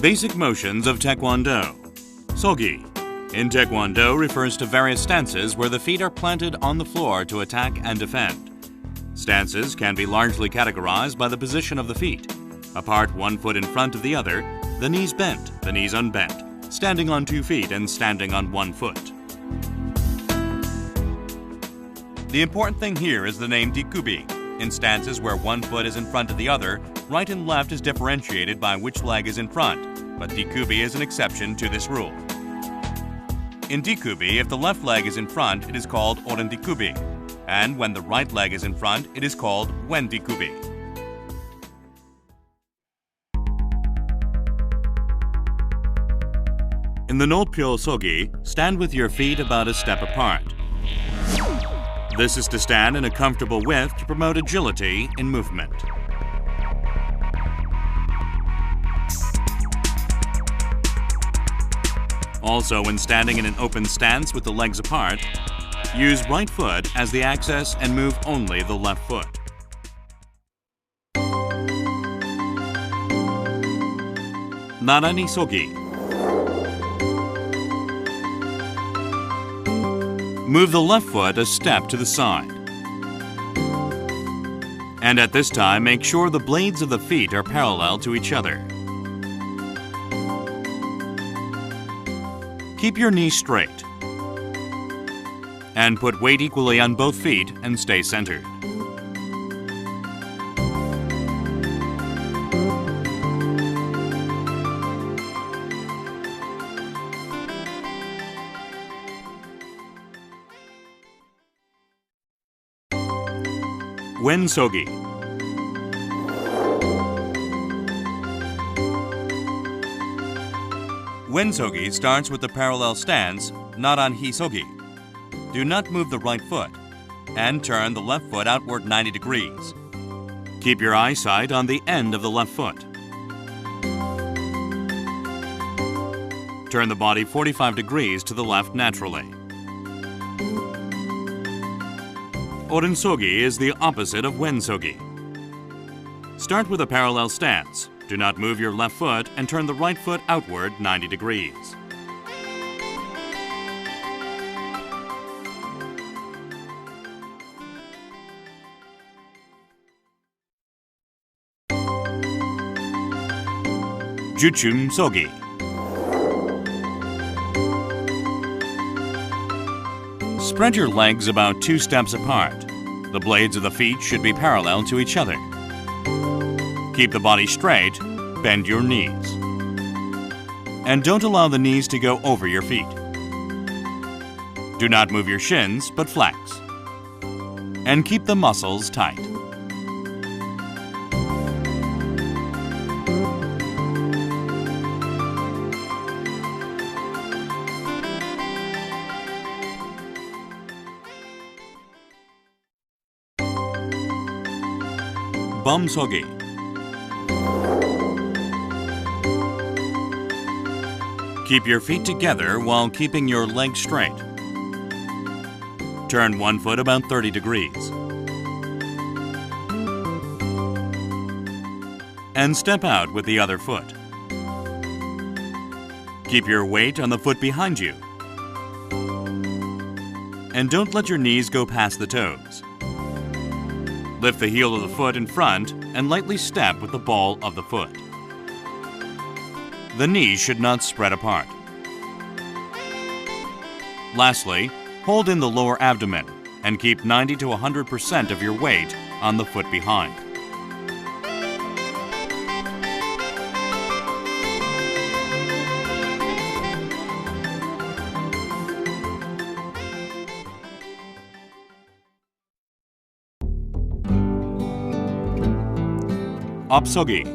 Basic motions of Taekwondo. Sogi. In Taekwondo refers to various stances where the feet are planted on the floor to attack and defend. Stances can be largely categorized by the position of the feet. Apart 1 foot in front of the other, the knees bent, the knees unbent, standing on 2 feet and standing on 1 foot. The important thing here is the name dikubi. In stances where 1 foot is in front of the other, right and left is differentiated by which leg is in front, but dikubi is an exception to this rule. In dikubi, if the left leg is in front, it is called oren dikubi, and when the right leg is in front, it is called wen dikubi. In the no-pyo sogi, stand with your feet about a step apart. This is to stand in a comfortable width to promote agility in movement. Also, when standing in an open stance with the legs apart, use right foot as the axis and move only the left foot. Narani sogi. Move the left foot a step to the side. And at this time, make sure the blades of the feet are parallel to each other. Keep your knees straight. And put weight equally on both feet and stay centered. Wen sogi. Wen sogi starts with the parallel stance, naran hi sogi. Do not move the right foot, and turn the left foot outward 90 degrees. Keep your eyesight on the end of the left foot. Turn the body 45 degrees to the left naturally. Oren sogi is the opposite of wen sogi. Start with a parallel stance. Do not move your left foot and turn the right foot outward 90 degrees. Juchum sogi. Spread your legs about 2 steps apart. The blades of the feet should be parallel to each other. Keep the body straight, bend your knees. And don't allow the knees to go over your feet. Do not move your shins, but flex. And keep the muscles tight. Bum sogi. Keep your feet together while keeping your legs straight. Turn 1 foot about 30 degrees. And step out with the other foot. Keep your weight on the foot behind you. And don't let your knees go past the toes. Lift the heel of the foot in front and lightly step with the ball of the foot. The knees should not spread apart. Lastly, hold in the lower abdomen and keep 90 to 100% of your weight on the foot behind. Opsogi.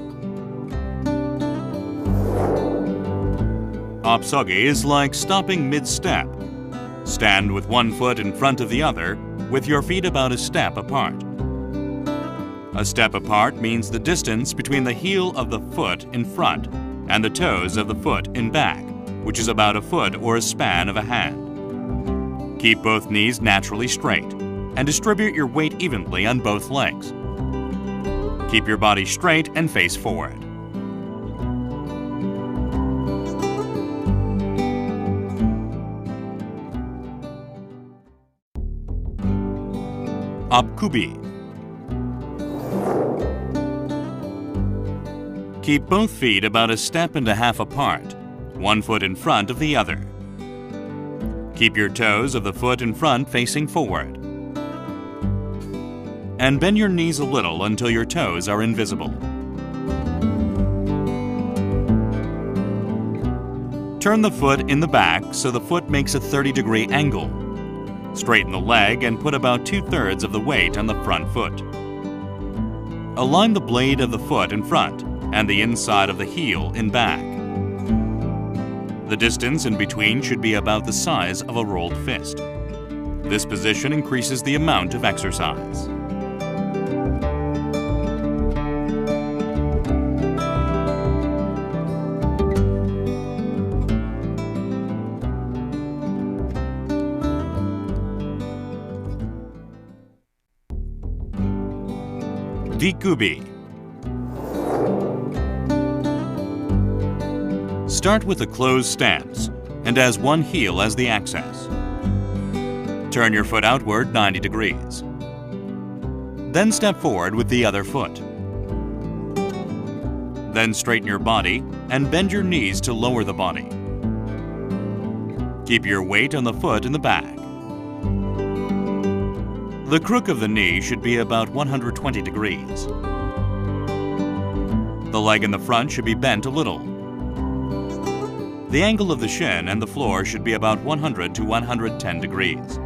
Opsogi is like stopping mid-step. Stand with 1 foot in front of the other, with your feet about a step apart. A step apart means the distance between the heel of the foot in front and the toes of the foot in back, which is about a foot or a span of a hand. Keep both knees naturally straight and distribute your weight evenly on both legs. Keep your body straight and face forward. 앞구비. Keep both feet about a step and a half apart, one foot in front of the other. Keep your toes of the foot in front facing forward. And bend your knees a little until your toes are invisible. Turn the foot in the back so the foot makes a 30-degree angle. Straighten the leg and put about 2/3 of the weight on the front foot. Align the blade of the foot in front and the inside of the heel in back. The distance in between should be about the size of a rolled fist. This position increases the amount of exercise. 뒷구비. Start with a closed stance and as one heel as the axis. Turn your foot outward 90 degrees. Then step forward with the other foot. Then straighten your body and bend your knees to lower the body. Keep your weight on the foot in the back. The crook of the knee should be about 120 degrees. The leg in the front should be bent a little. The angle of the shin and the floor should be about 100 to 110 degrees.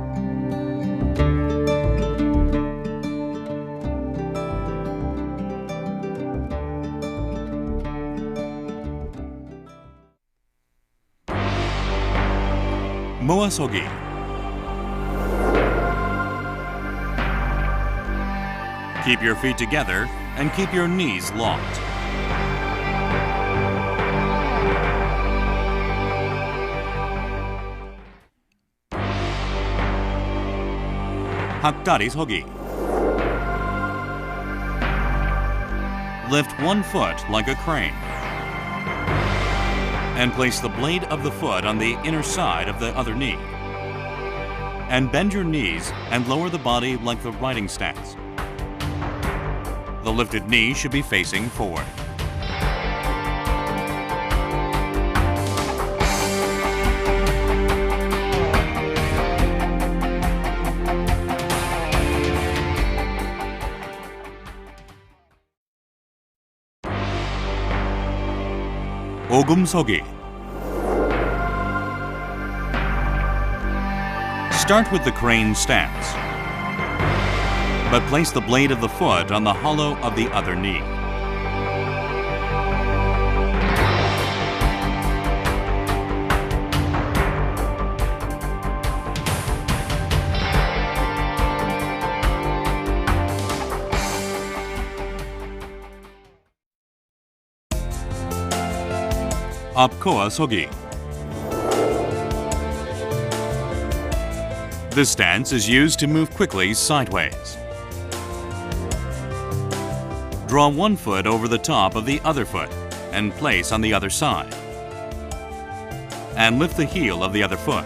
모아서기. Keep your feet together and keep your knees locked. hak다리 서기. Lift one foot like a crane and place the blade of the foot on the inner side of the other knee. And bend your knees and lower the body like the riding stance. The lifted knee should be facing forward. 오금서기. Start with the crane stance, but place the blade of the foot on the hollow of the other knee. 앞코어 서기. This stance is used to move quickly sideways. Draw one foot over the top of the other foot and place on the other side. And lift the heel of the other foot.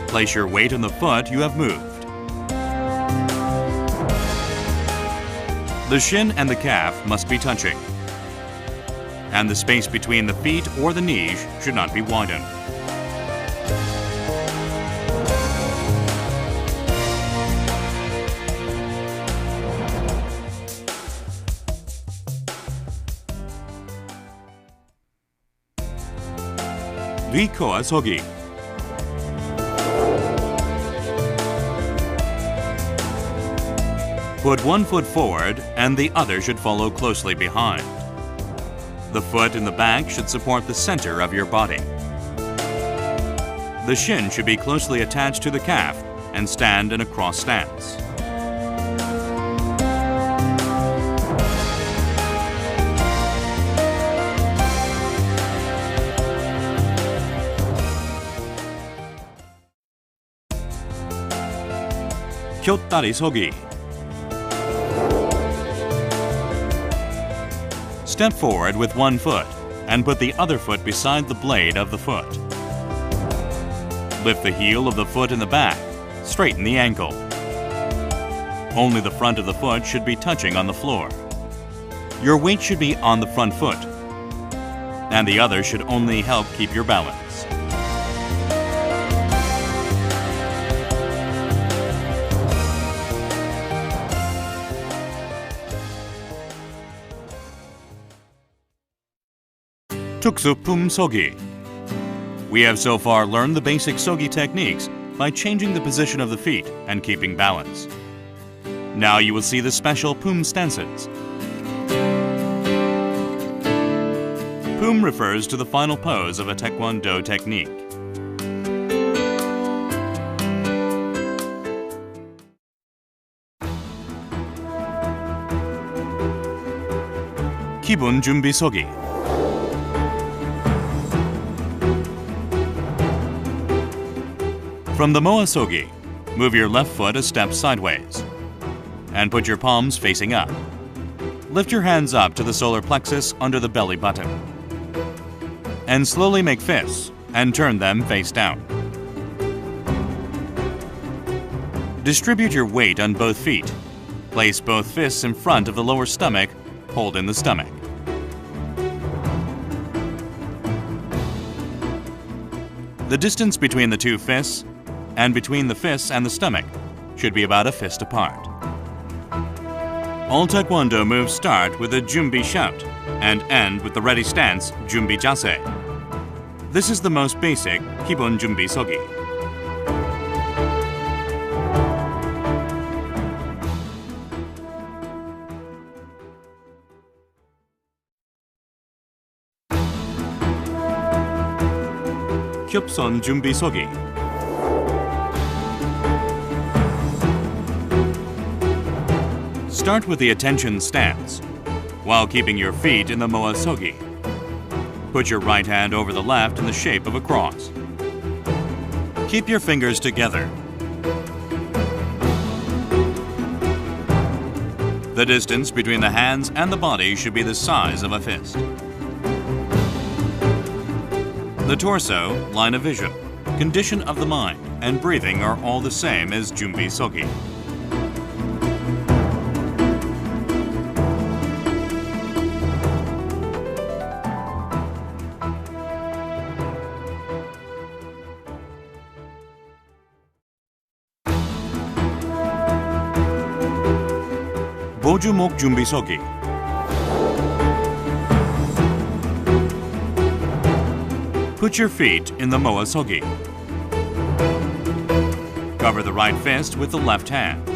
Place your weight on the foot you have moved. The shin and the calf must be touching, and the space between the feet or the knees should not be widened. 뒤코어 서기. Put one foot forward and the other should follow closely behind. The foot in the back should support the center of your body. The shin should be closely attached to the calf and stand in a cross stance. 곁다리 서기. Step forward with one foot and put the other foot beside the blade of the foot. Lift the heel of the foot in the back, straighten the ankle. Only the front of the foot should be touching on the floor. Your weight should be on the front foot, and the other should only help keep your balance. tuksu품 sogi. We have so far learned the basic sogi techniques by changing the position of the feet and keeping balance. Now you will see the special pum stances. Pum refers to the final pose of a Taekwondo technique. 기본 준비 서기. From the Moa Sogi, move your left foot a step sideways and put your palms facing up. Lift your hands up to the solar plexus under the belly button. And slowly make fists and turn them face down. Distribute your weight on both feet. Place both fists in front of the lower stomach, hold in the stomach. The distance between the two fists and between the fists and the stomach should be about a fist apart. All Taekwondo moves start with a 준비 shout and end with the ready stance 준비 자세. This is the most basic 기본 준비 서기. 협선 준비 서기. Start with the attention stance, while keeping your feet in the Moa Sogi. Put your right hand over the left in the shape of a cross. Keep your fingers together. The distance between the hands and the body should be the size of a fist. The torso, line of vision, condition of the mind, and breathing are all the same as 준비 서기. 보주목 준비 서기. Put your feet in the Moa Sogi. Cover the right fist with the left hand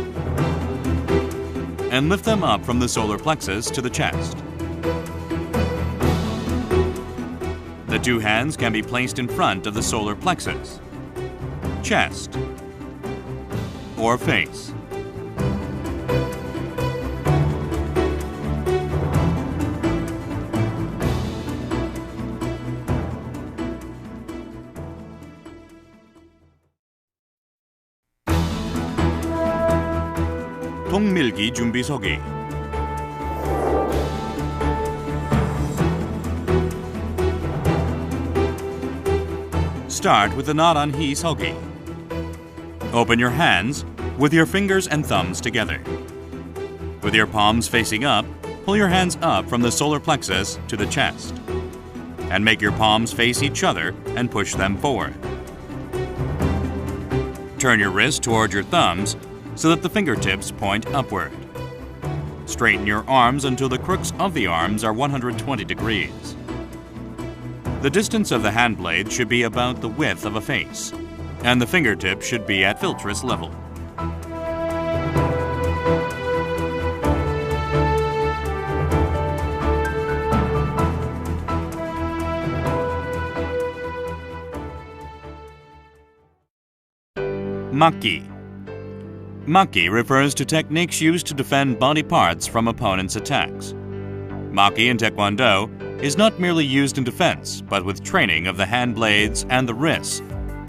and lift them up from the solar plexus to the chest. The two hands can be placed in front of the solar plexus, chest, or face. 통밀기 준비 서기. Start with the 나란히 서기. Open your hands with your fingers and thumbs together. With your palms facing up, pull your hands up from the solar plexus to the chest. And make your palms face each other and push them forward. Turn your wrist toward your thumbs so that the fingertips point upward. Straighten your arms until the crooks of the arms are 120 degrees. The distance of the hand blade should be about the width of a face, and the fingertip should be at philtress level. Maki. Maki refers to techniques used to defend body parts from opponents' attacks. Maki in Taekwondo is not merely used in defense, but with training of the hand blades and the wrists.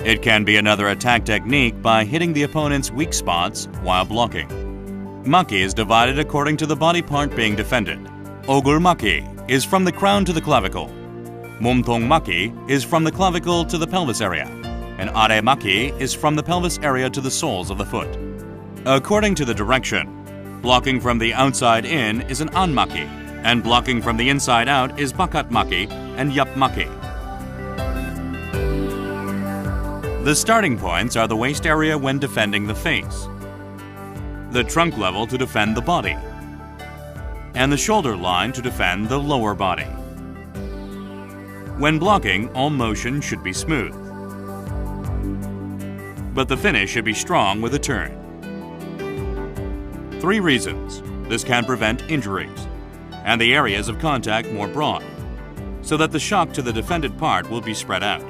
It can be another attack technique by hitting the opponent's weak spots while blocking. Maki is divided according to the body part being defended. Ogul Maki is from the crown to the clavicle. 몸통 Maki is from the clavicle to the pelvis area. And Are Maki is from the pelvis area to the soles of the foot. According to the direction, Blocking from the outside in is an anmaki, and blocking from the inside out is bakatmaki and yapmaki. The starting points are the waist area when defending the face, the trunk level to defend the body, and the shoulder line to defend the lower body. When blocking, all motion should be smooth, but the finish should be strong with a turn. 3 reasons. This can prevent injuries, and the areas of contact more broad, so that the shock to the defended part will be spread out.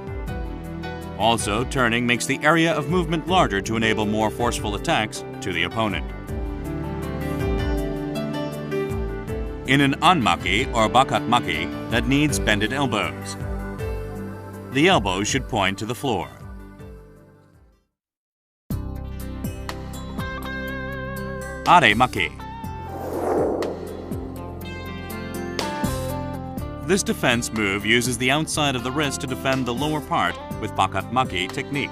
Also, turning makes the area of movement larger to enable more forceful attacks to the opponent. In an anmaki or bakatmaki that needs bended elbows, the elbows should point to the floor. Aremaki. This defense move uses the outside of the wrist to defend the lower part with bakatmaki technique.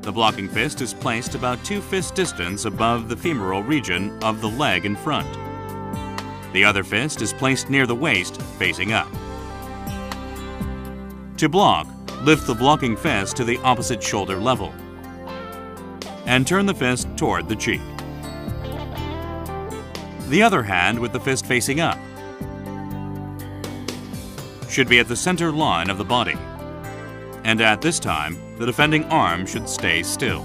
The blocking fist is placed about 2 fist distance above the femoral region of the leg in front. The other fist is placed near the waist, facing up. To block, lift the blocking fist to the opposite shoulder level and turn the fist toward the cheek. The other hand, with the fist facing up, should be at the center line of the body, and at this time, the defending arm should stay still.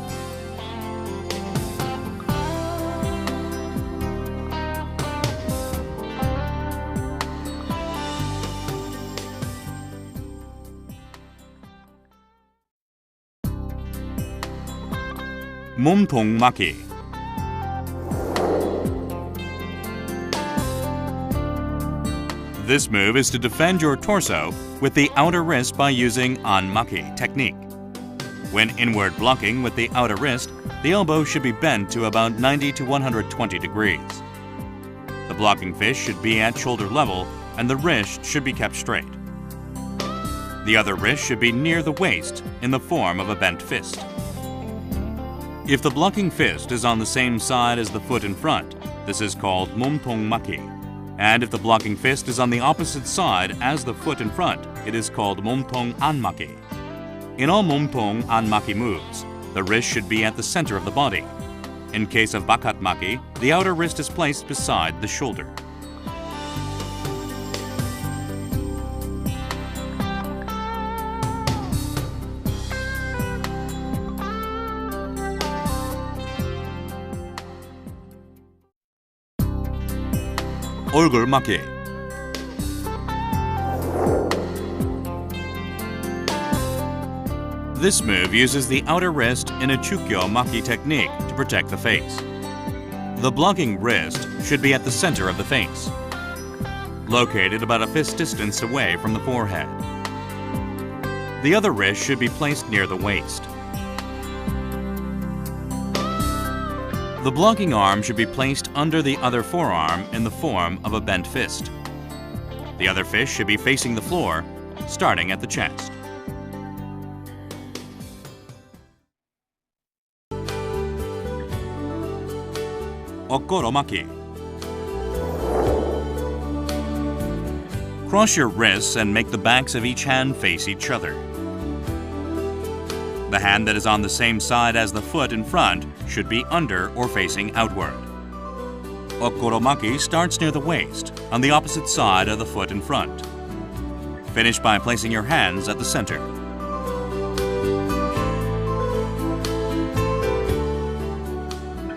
몸통막이. This move is to defend your torso with the outer wrist by using anmaki technique. When inward blocking with the outer wrist, the elbow should be bent to about 90 to 120 degrees. The blocking fist should be at shoulder level and the wrist should be kept straight. The other wrist should be near the waist in the form of a bent fist. If the blocking fist is on the same side as the foot in front, this is called 몸통막이. And if the blocking fist is on the opposite side as the foot in front, it is called 몸통 안마기. In all 몸통 안마기 moves, the wrist should be at the center of the body. In case of bakatmaki, the outer wrist is placed beside the shoulder. 얼굴막이. This move uses the outer wrist in a chukyo-maki technique to protect the face. The blocking wrist should be at the center of the face, located about a fist distance away from the forehead. The other wrist should be placed near the waist. The blocking arm should be placed under the other forearm in the form of a bent fist. The other fist should be facing the floor, starting at the chest. Okoromaki. Cross your wrists and make the backs of each hand face each other. The hand that is on the same side as the foot in front should be under or facing outward. Okoromaki starts near the waist, on the opposite side of the foot in front. Finish by placing your hands at the center.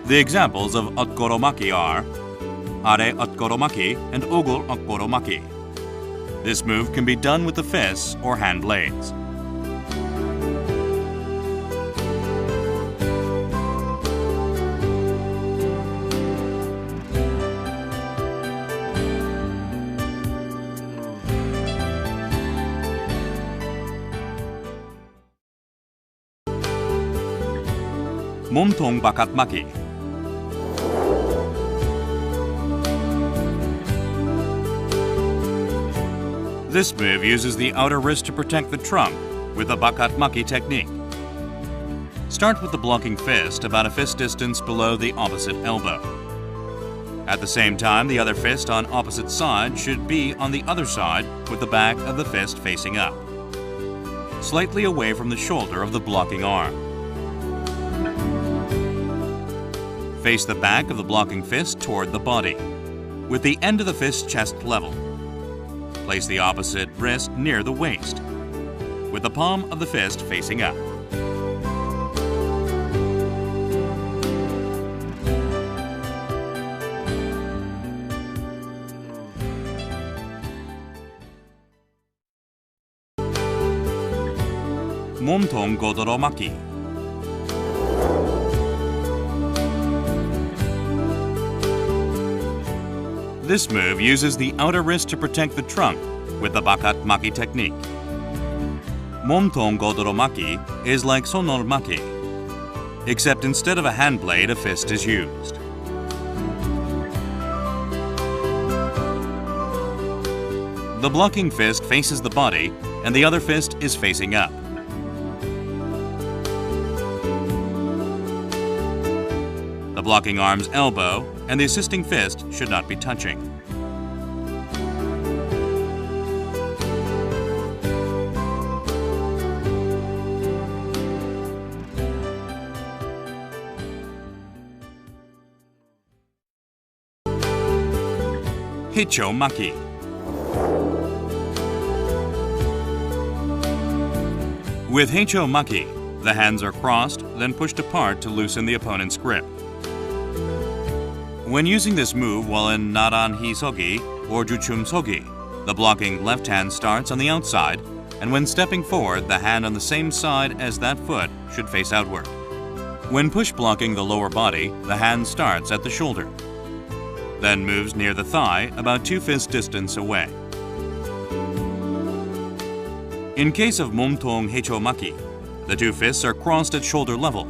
The examples of okoromaki are are okoromaki and ogul okoromaki. This move can be done with the fists or hand blades. 몸통 bakatmaki. This move uses the outer wrist to protect the trunk with the bakatmaki technique. Start with the blocking fist about a fist distance below the opposite elbow. At the same time, the other fist on opposite side should be on the other side with the back of the fist facing up, slightly away from the shoulder of the blocking arm. Face the back of the blocking fist toward the body, with the end of the fist chest level. Place the opposite wrist near the waist, with the palm of the fist facing up. 몸통 고도로 막기. This move uses the outer wrist to protect the trunk with the bakat maki technique. 몸통 고도로 막기 is like 손을 막기, except instead of a hand blade, a fist is used. The blocking fist faces the body and the other fist is facing up. The blocking arm's elbow and the assisting fist should not be touching. Heicho maki. With heicho maki, the hands are crossed, then pushed apart to loosen the opponent's grip. When using this move while in naran hisogi or juchum sogi, the blocking left hand starts on the outside, and when stepping forward, the hand on the same side as that foot should face outward. When push blocking the lower body, the hand starts at the shoulder, then moves near the thigh about 2 fist distance away. In case of 몸통 heicho maki, the 2 fists are crossed at shoulder level.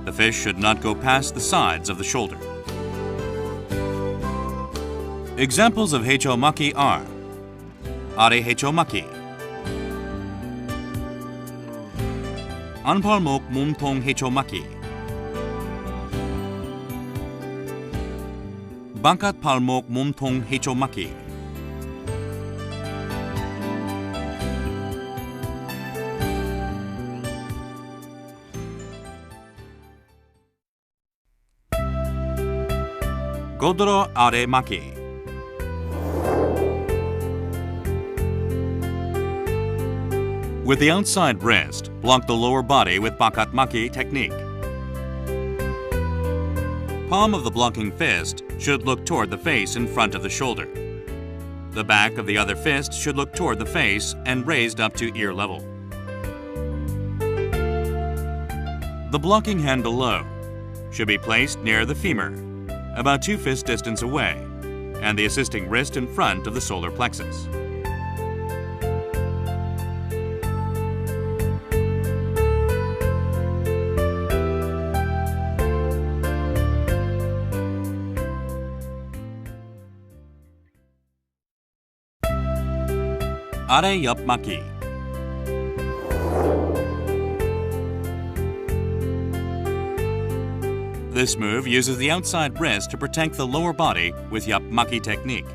The fist should not go past the sides of the shoulder. Examples of heicho maki are are heicho maki, 안팔목 몸통 heicho maki, 바깥 팔목 몸통 heicho maki, 고도로 아래 막기. With the outside wrist, block the lower body with bakat maki technique. Palm of the blocking fist should look toward the face in front of the shoulder. The back of the other fist should look toward the face and raised up to ear level. The blocking hand below should be placed near the femur, about 2 fist distance away, and the assisting wrist in front of the solar plexus. 아래 옆 막기. This move uses the outside wrist to protect the lower body with 옆 막기 technique.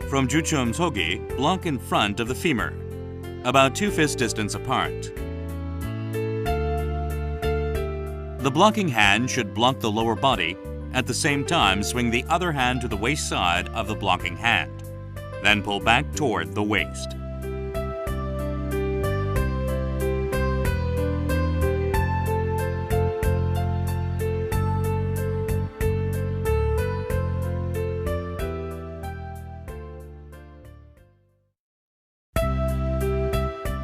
From juchum sogi, block in front of the femur, about 2 fist distance apart. The blocking hand should block the lower body, at the same time swing the other hand to the waist side of the blocking hand, then pull back toward the waist.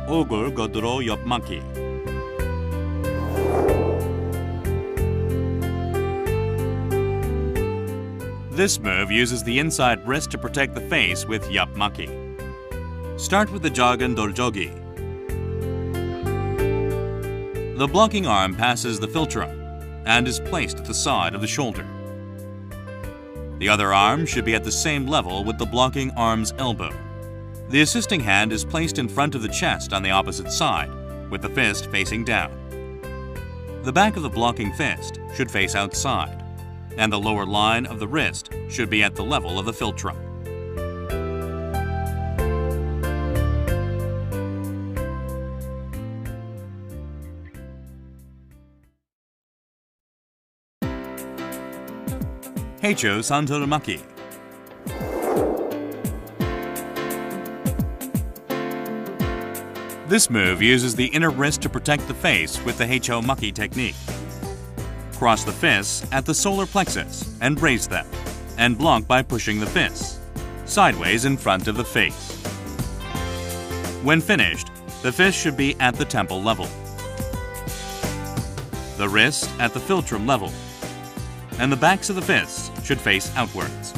오글 거드로 옆 막기. This move uses the inside wrist to protect the face with 옆 막기. Start with the 작은 돌저기. The blocking arm passes the philtrum and is placed at the side of the shoulder. The other arm should be at the same level with the blocking arm's elbow. The assisting hand is placed in front of the chest on the opposite side, with the fist facing down. The back of the blocking fist should face outside. and the lower line of the wrist should be at the level of the philtrum. Heicho Santoromaki. This move uses the inner wrist to protect the face with the Heicho Maki technique. Cross the fists at the solar plexus and raise them, and block by pushing the fists sideways in front of the face. When finished, the fist should be at the temple level, the wrist at the philtrum level, and the backs of the fists should face outwards.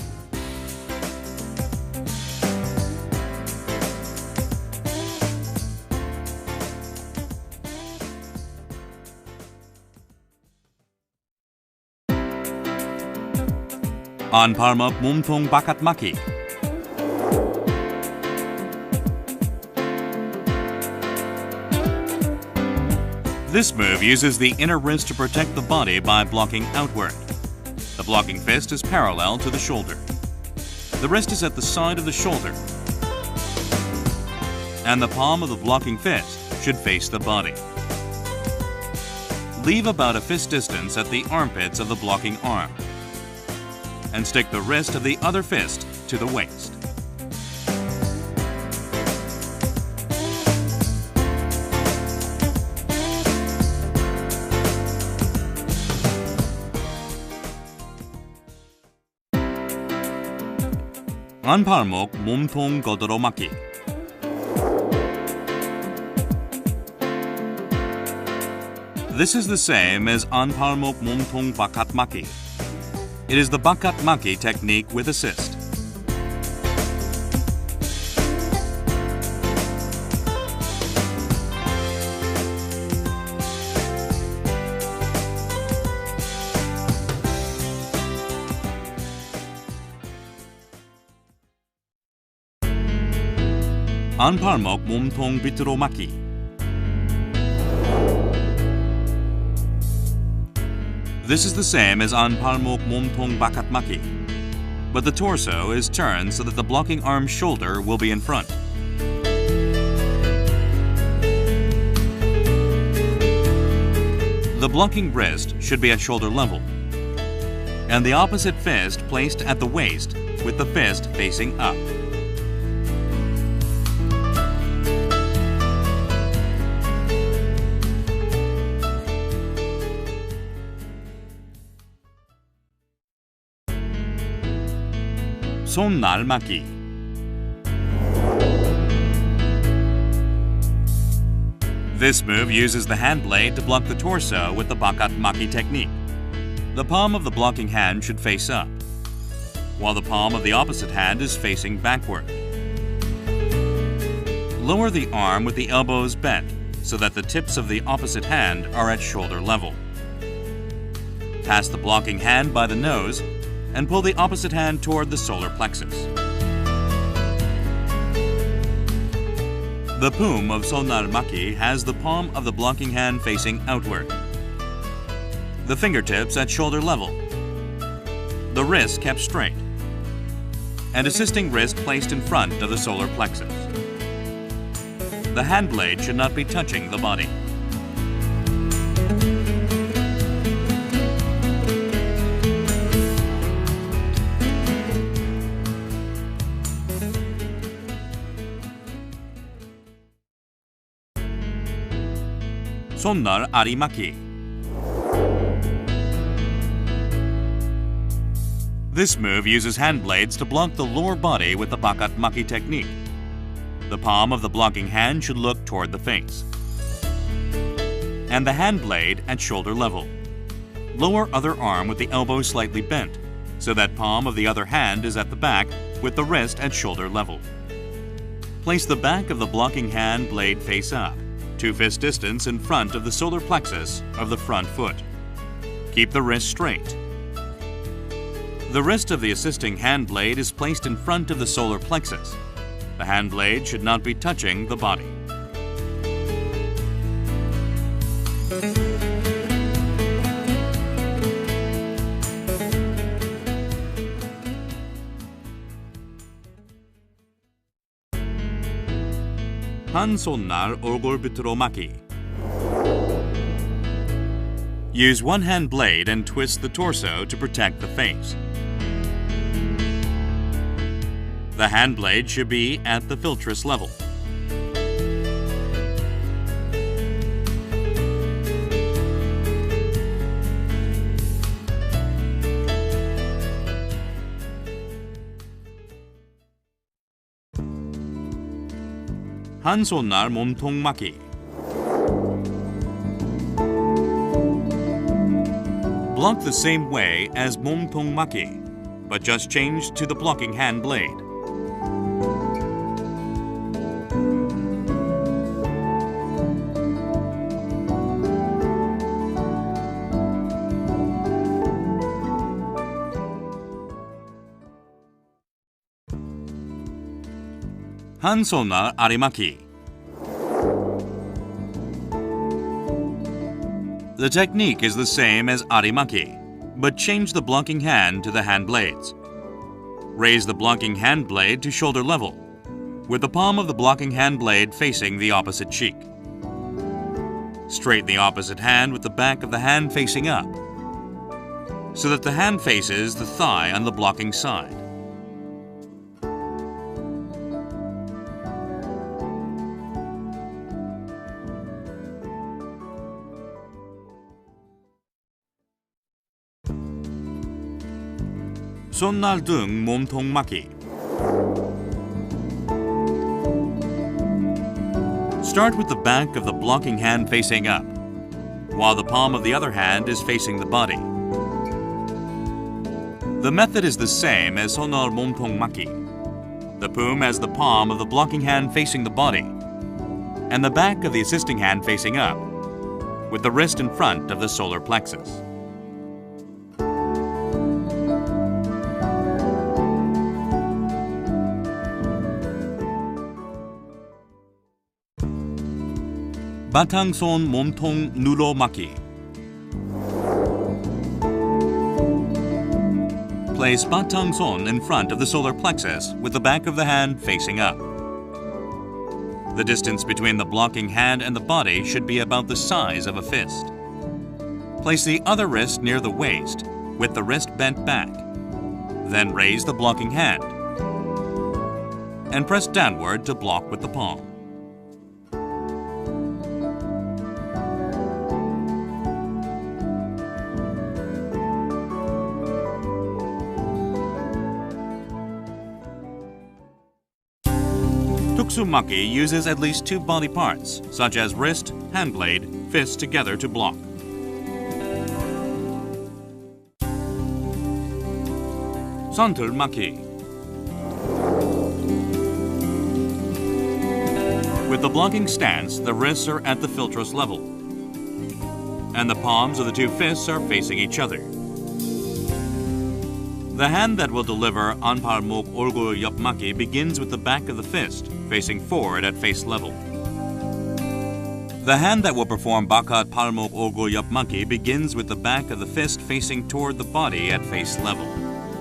Anparmak 몸통 바깥 maki. This move uses the inner wrist to protect the body by blocking outward. The blocking fist is parallel to the shoulder. The wrist is at the side of the shoulder, and the palm of the blocking fist should face the body. Leave about a fist distance at the armpits of the blocking arm, and stick the wrist of the other fist to the waist. 안팔목 몸통 걷어로 막기. This is the same as 안팔목 몸통 바깥 막기. It is the bakat maki technique with assist. 안팔목 몸통 밑으로 막기. This is the same as 안팔목 몸통 바깥 막기, but the torso is turned so that the blocking arm's shoulder will be in front. The blocking wrist should be at shoulder level, and the opposite fist placed at the waist with the fist facing up. 손날 막기. This move uses the hand blade to block the torso with the bakat maki technique. The palm of the blocking hand should face up, while the palm of the opposite hand is facing backward. Lower the arm with the elbows bent so that the tips of the opposite hand are at shoulder level. Pass the blocking hand by the nose and pull the opposite hand toward the solar plexus. The poom of Sonnar Maki has the palm of the blocking hand facing outward, the fingertips at shoulder level, the wrist kept straight, and assisting wrist placed in front of the solar plexus. The hand blade should not be touching the body. 손날 아리마키. This move uses hand blades to block the lower body with the bakat maki technique. The palm of the blocking hand should look toward the face, and the hand blade at shoulder level. Lower other arm with the elbow slightly bent, so that palm of the other hand is at the back with the wrist at shoulder level. Place the back of the blocking hand blade face up, 2 fist distance in front of the solar plexus of the front foot. Keep the wrist straight. The wrist of the assisting hand blade is placed in front of the solar plexus. The hand blade should not be touching the body. 한 손날 얼굴 밑으로 막기. Use one hand blade and twist the torso to protect the face. The hand blade should be at the philtrous level. 한 손날 몸통 막기. Block the same way as 몸통 막기, but just change to the blocking hand blade. 한 손날 아리막기. The technique is the same as arimaki, but change the blocking hand to the hand blades. Raise the blocking hand blade to shoulder level, with the palm of the blocking hand blade facing the opposite cheek. Straighten the opposite hand with the back of the hand facing up, so that the hand faces the thigh on the blocking side. 손날 등 몸통 막기. Start with the back of the blocking hand facing up, while the palm of the other hand is facing the body. The method is the same as 손날 몸통 막기. The poom has the palm of the blocking hand facing the body, and the back of the assisting hand facing up, with the wrist in front of the solar plexus. 바탕손 몸통 누로 막기. Place 바탕손 in front of the solar plexus with the back of the hand facing up. The distance between the blocking hand and the body should be about the size of a fist. Place the other wrist near the waist with the wrist bent back. Then raise the blocking hand and press downward to block with the palm. Tuksumaki uses at least two body parts, such as wrist, hand blade, fist together to block. Santurmaki. With the blocking stance, the wrists are at the philtrous level, and the palms of the two fists are facing each other. The hand that will deliver 안팔목 얼굴 옆막기 begins with the back of the fist, facing forward at face level. The hand that will perform 바깥 팔목 얼굴 옆막기 begins with the back of the fist facing toward the body at face level.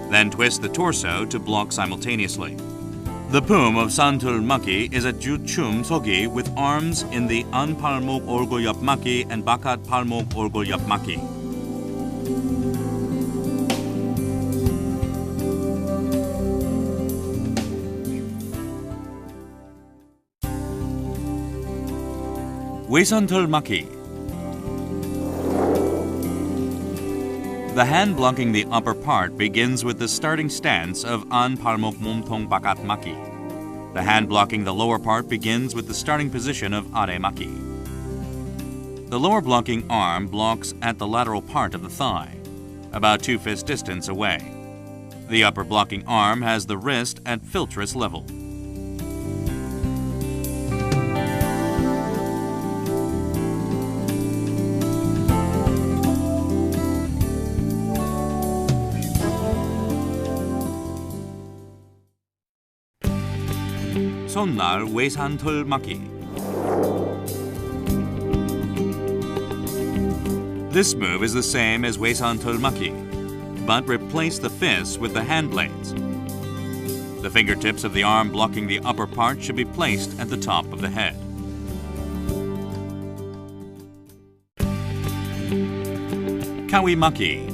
Then twist the torso to block simultaneously. The poom of 산툴막기 is a 주춤 서기 with arms in the 안팔목 얼굴 옆막기 and 바깥 팔목 얼굴 옆막기. 외선털막기. The hand blocking the upper part begins with the starting stance of 안 팔목 몸통 바깥 막기. The hand blocking the lower part begins with the starting position of 아래 막기. The lower blocking arm blocks at the lateral part of the thigh, about 2 fist distance away. The upper blocking arm has the wrist at philtrous level. 손날 외산털 막기. This move is the same as 외산털 막기, but replace the fists with the hand blades. The fingertips of the arm blocking the upper part should be placed at the top of the head. Kawimaki.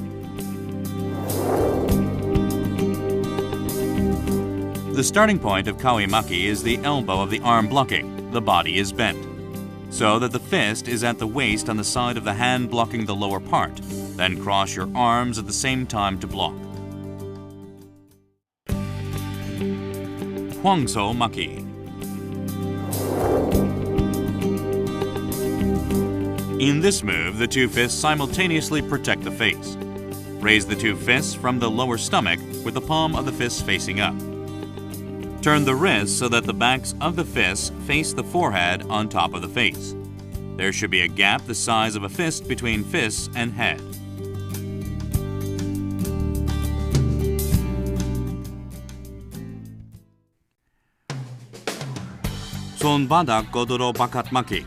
The starting point of kawimaki is the elbow of the arm blocking. The body is bent, so that the fist is at the waist on the side of the hand blocking the lower part. Then cross your arms at the same time to block. Hwangso maki. In this move, the two fists simultaneously protect the face. Raise the two fists from the lower stomach with the palm of the fists facing up. Turn the wrists so that the backs of the fists face the forehead on top of the face. There should be a gap the size of a fist between fists and head. 손바닥 거드로 바깥막기.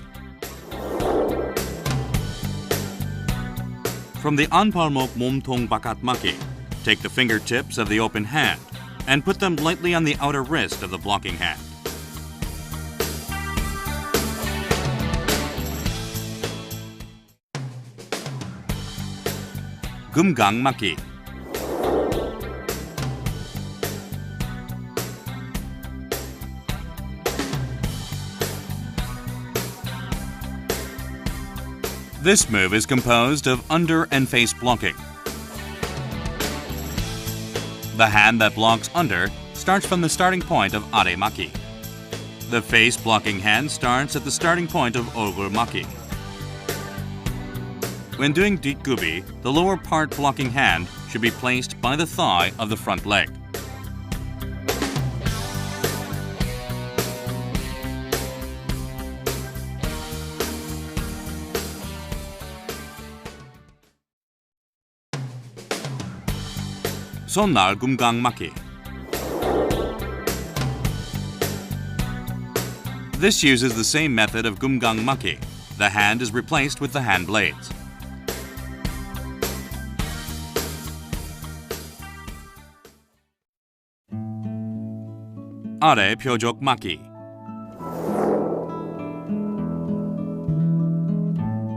From the 안팔목 몸통 바깥막기, take the fingertips of the open hand and put them lightly on the outer wrist of the blocking hand. 금강막기. This move is composed of under and face blocking. The hand that blocks under starts from the starting point of aremaki. The face blocking hand starts at the starting point of 얼굴막기. When doing 뒷구비, the lower part blocking hand should be placed by the thigh of the front leg. 손날 금강막기. This uses the same method of 금강막기. The hand is replaced with the hand blades. 아래 표적 막기.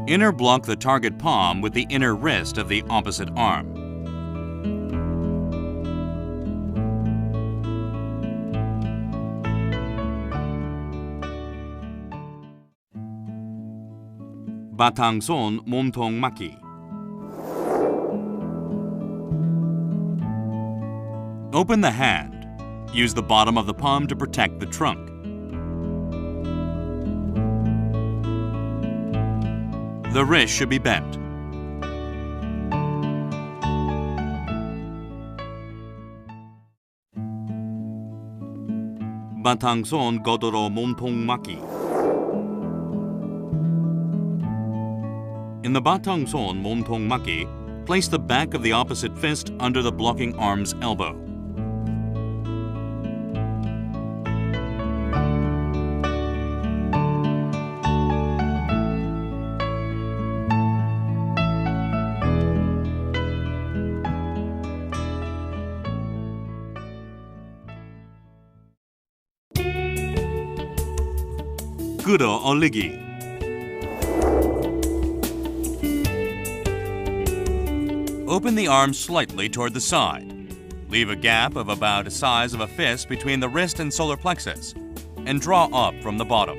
Inner block the target palm with the inner wrist of the opposite arm. 바탕손 몸통 막기. Open the hand. Use the bottom of the palm to protect the trunk. The wrist should be bent. 바탕손 거드로 몸통 막기. In the 바탕손 몸통 막기, place the back of the opposite fist under the blocking arm's elbow. 끌어올리기. Open the arm slightly toward the side. Leave a gap of about the size of a fist between the wrist and solar plexus, and draw up from the bottom.